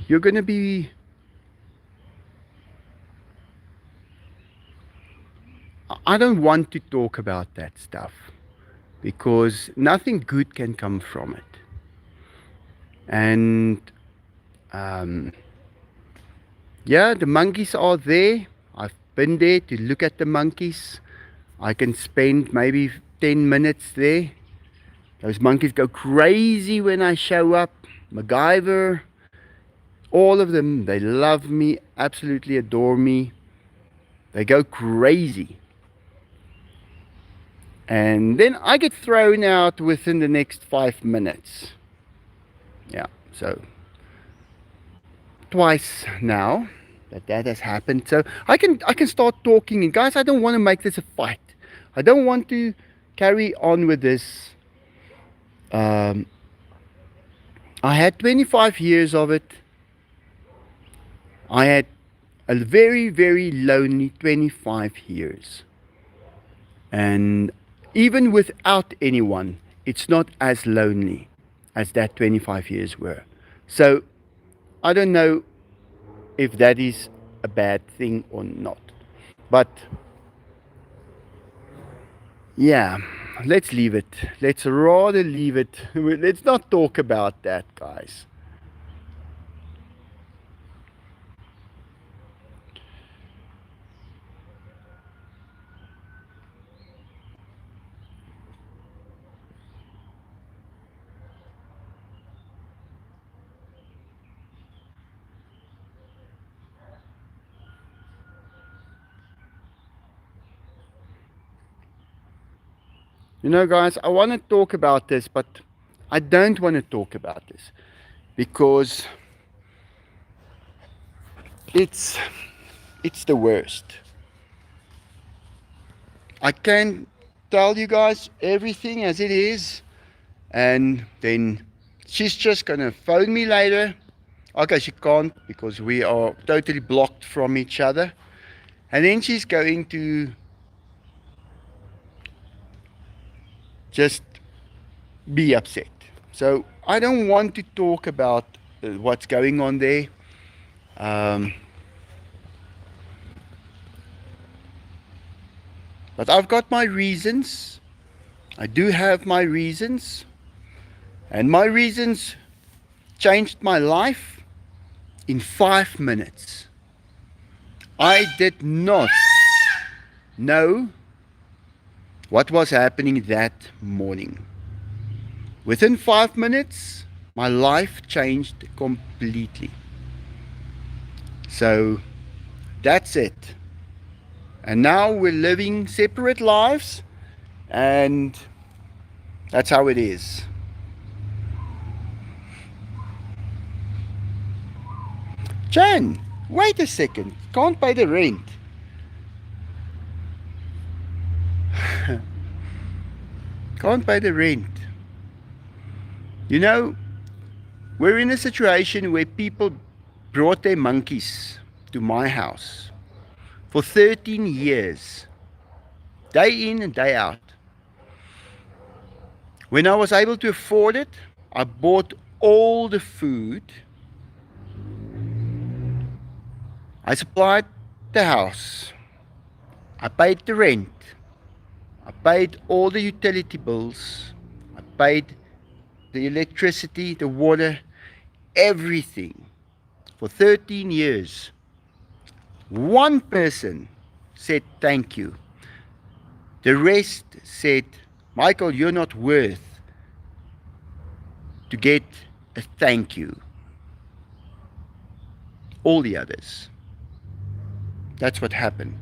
you're going to be... I don't want to talk about that stuff because nothing good can come from it. And yeah, the monkeys are there. I've been there to look at the monkeys. I can spend maybe 10 minutes there. Those monkeys go crazy when I show up. MacGyver, all of them, they love me, absolutely adore me. They go crazy. And then I get thrown out within the next 5 minutes. Yeah, so twice now that has happened. So I can start talking. And guys, I don't want to make this a fight. I don't want to carry on with this. I had 25 years of it. I had a very, very lonely 25 years. And even without anyone, it's not as lonely as that 25 years were. So I don't know if that is a bad thing or not. But yeah, let's leave it. Let's rather leave it. Let's not talk about that, guys. You know, guys, I want to talk about this, but I don't want to talk about this because it's the worst. I can tell you guys everything as it is, and then she's just gonna phone me later. Okay, she can't because we are totally blocked from each other. And then she's going to just be upset. So I don't want to talk about what's going on there. But I've got my reasons. I do have my reasons. And my reasons changed my life in 5 minutes. I did not know what was happening that morning. Within 5 minutes, my life changed completely. So that's it. And now we're living separate lives, and that's how it is. Jan, wait a second. Can't pay the rent. Can't pay the rent. You know, we're in a situation where people brought their monkeys to my house for 13 years, day in and day out. When I was able to afford it, I bought all the food. I supplied the house. I paid the rent. I paid all the utility bills. I paid the electricity, the water, everything for 13 years. One person said thank you. The rest said, Michael, you're not worth to get a thank you. All the others. That's what happened.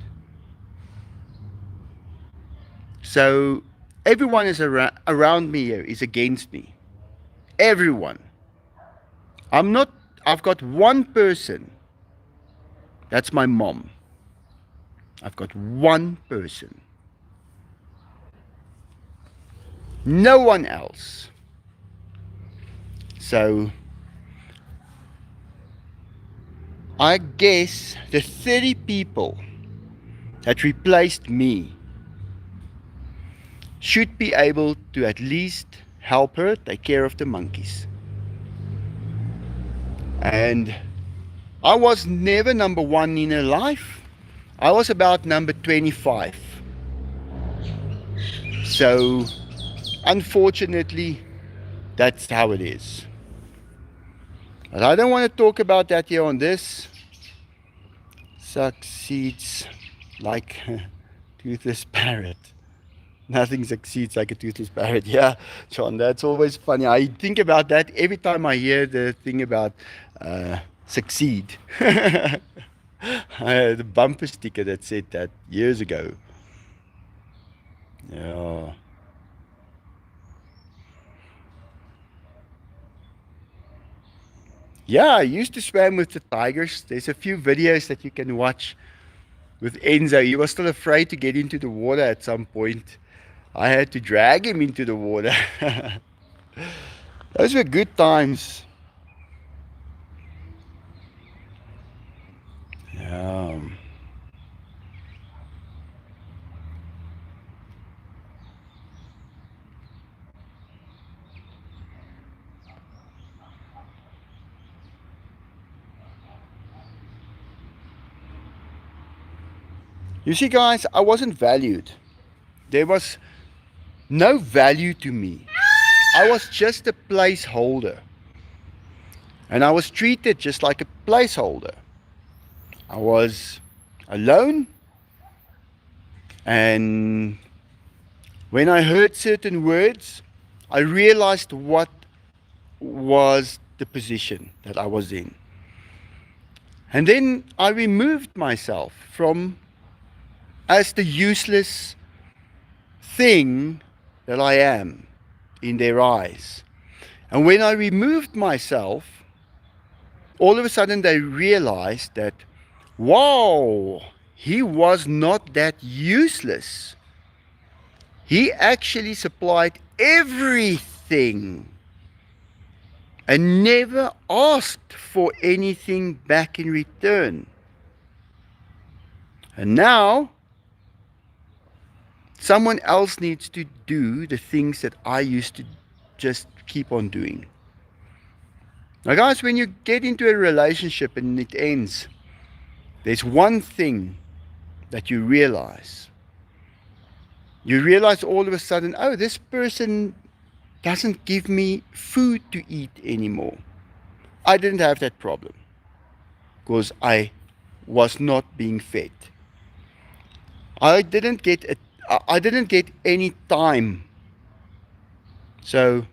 So everyone is around me here is against me. Everyone. I've got one person. That's my mom. I've got one person. No one else. So I guess the 30 people that replaced me should be able to at least help her take care of the monkeys. And I was never number one in her life. I was about number 25. So, unfortunately, that's how it is. But I don't want to talk about that here on this. Succeeds like a toothless parrot. Nothing succeeds like a toothless parrot. Yeah, John, that's always funny. I think about that every time I hear the thing about succeed. I had a bumper sticker that said that years ago. Yeah. Yeah, I used to swim with the tigers. There's a few videos that you can watch with Enzo. He was still afraid to get into the water at some point. I had to drag him into the water. Those were good times. Yeah. You see, guys, I wasn't valued. There was no value to me. I was just a placeholder. And I was treated just like a placeholder. I was alone. And when I heard certain words, I realized what was the position that I was in. And then I removed myself from as the useless thing that I am in their eyes. And when I removed myself, all of a sudden they realized that, wow, he was not that useless. He actually supplied everything and never asked for anything back in return. And now, someone else needs to do the things that I used to just keep on doing. Now, guys, when you get into a relationship and it ends, there's one thing that you realize. You realize all of a sudden, oh, this person doesn't give me food to eat anymore. I didn't have that problem because I was not being fed. I didn't get any time. So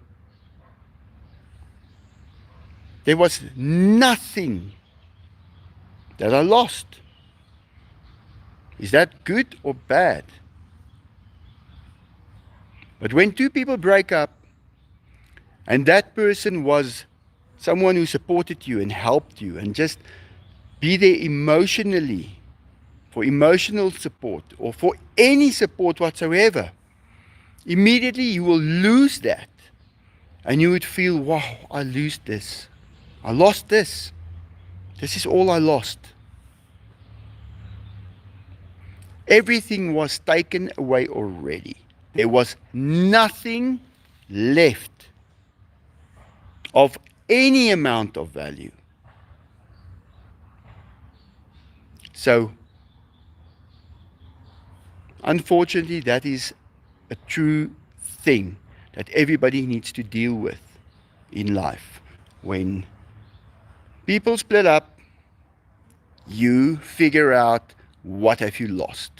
there was nothing that I lost. Is that good or bad? But when two people break up and that person was someone who supported you and helped you and just be there emotionally, for emotional support or for any support whatsoever, immediately you will lose that. And you would feel, wow, I lost this. I lost this. This is all I lost. Everything was taken away already. There was nothing left of any amount of value. So, unfortunately, that is a true thing that everybody needs to deal with in life. When people split up, you figure out what have you lost.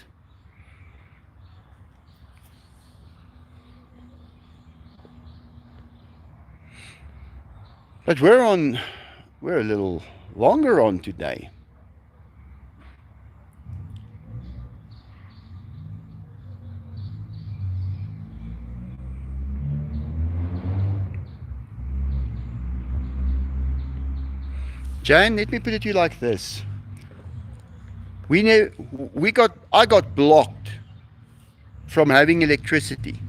But we're a little longer on today. Jan, let me put it to you like this. I got blocked from having electricity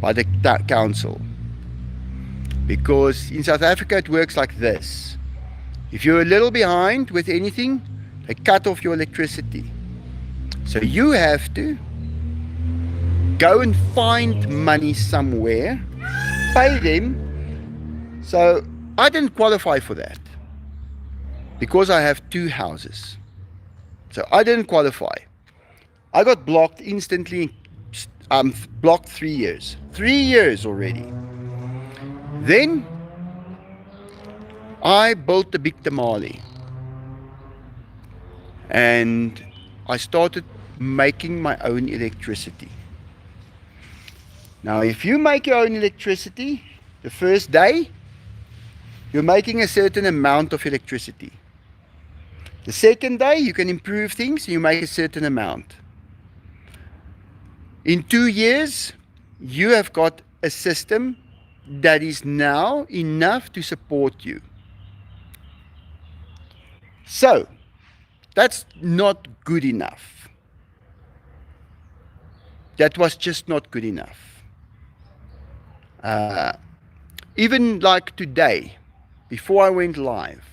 by the council. Because in South Africa it works like this. If you're a little behind with anything, they cut off your electricity. So you have to go and find money somewhere, pay them. So I didn't qualify for that because I have 2 houses. So I didn't qualify. I got blocked instantly. Blocked 3 years. 3 years already. Then I built the big tamale. And I started making my own electricity. Now, if you make your own electricity, the first day, you're making a certain amount of electricity. The second day, you can improve things, and you make a certain amount. In 2 years, you have got a system that is now enough to support you. So, that's not good enough. That was just not good enough. Even like today, before I went live,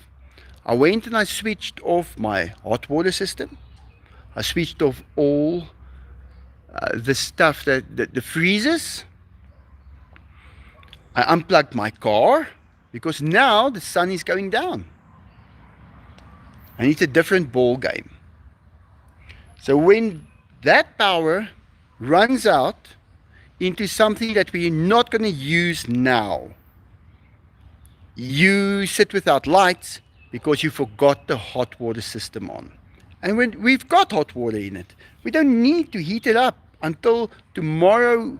I went and I switched off my hot water system. I switched off all the stuff the freezers. I unplugged my car because now the sun is going down. And it's a different ball game. So when that power runs out into something that we're not going to use now, you sit without lights because you forgot the hot water system on. And when we've got hot water in it, we don't need to heat it up until tomorrow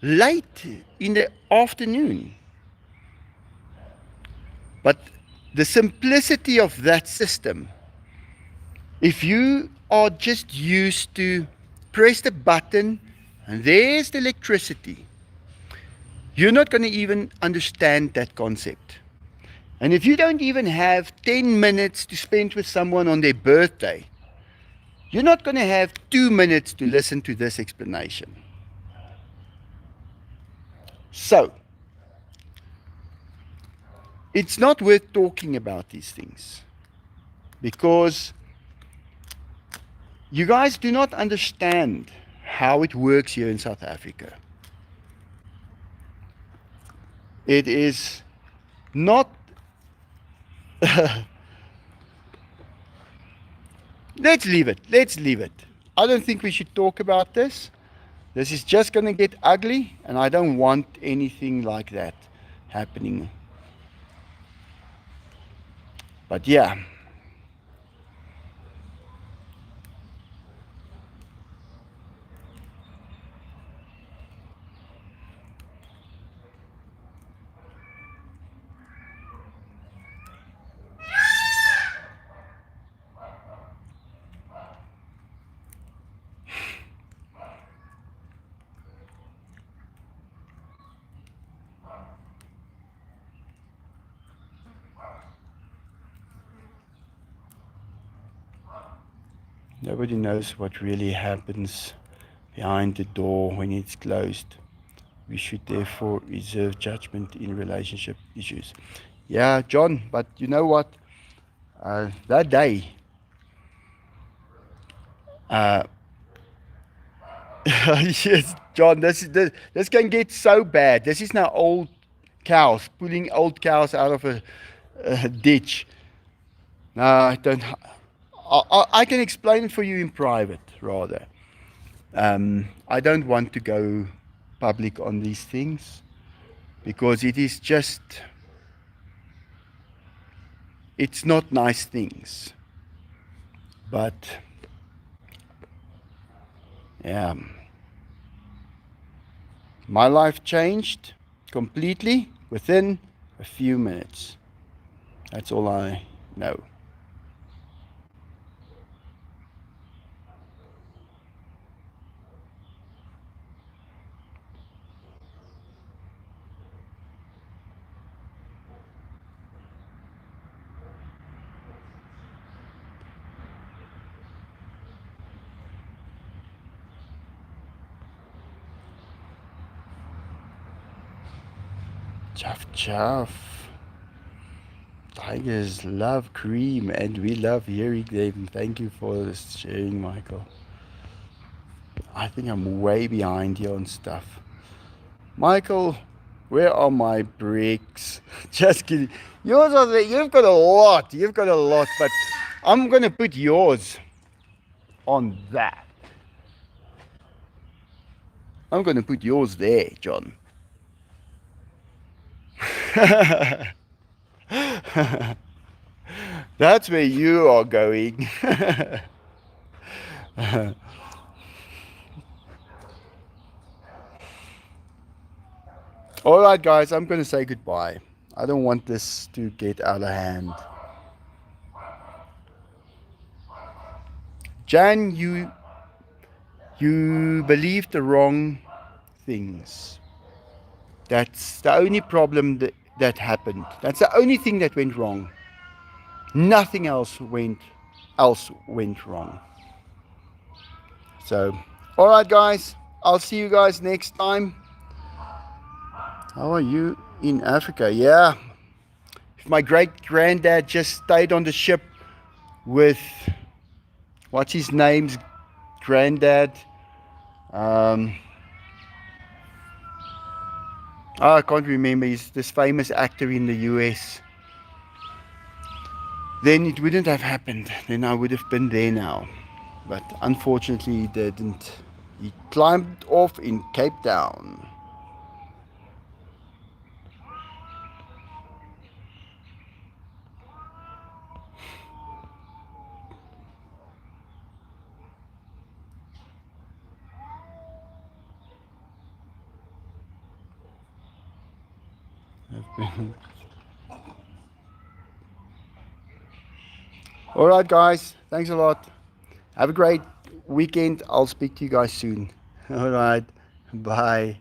late in the afternoon. But the simplicity of that system, if you are just used to press the button and there's the electricity, you're not going to even understand that concept. And if you don't even have 10 minutes to spend with someone on their birthday, you're not going to have 2 minutes to listen to this explanation. So, it's not worth talking about these things because you guys do not understand how it works here in South Africa. It is not let's leave it. I don't think we should talk about this. This is just going to get ugly, and I don't want anything like that happening. But yeah. Nobody knows what really happens behind the door when it's closed. We should therefore reserve judgment in relationship issues. Yeah, John, but you know what? That day, yes, John, this can get so bad. This is now old cows, pulling old cows out of a ditch. No, I don't. I can explain it for you in private, rather. I don't want to go public on these things because it is just, it's not nice things. But, yeah, my life changed completely within a few minutes. That's all I know. Chuff chuff. Tigers love cream and we love hearing them. Thank you for sharing, Michael. I think I'm way behind here on stuff. Michael, where are my bricks? Just kidding. Yours are there. You've got a lot. You've got a lot, but I'm gonna put yours on that. I'm gonna put yours there, John. That's where you are going. All right, guys, I'm going to say goodbye. I don't want this to get out of hand. Jan, you believe the wrong things. That's the only problem that happened. That's the only thing that went wrong. Nothing else went wrong. So, all right, guys. I'll see you guys next time. How are you in Africa? Yeah. If my great granddad just stayed on the ship with what's his name's granddad. I can't remember. He's this famous actor in the US. Then it wouldn't have happened. Then I would have been there now. But unfortunately, he didn't. He climbed off in Cape Town. All right, guys. Thanks a lot. Have a great weekend. I'll speak to you guys soon. All right. Bye.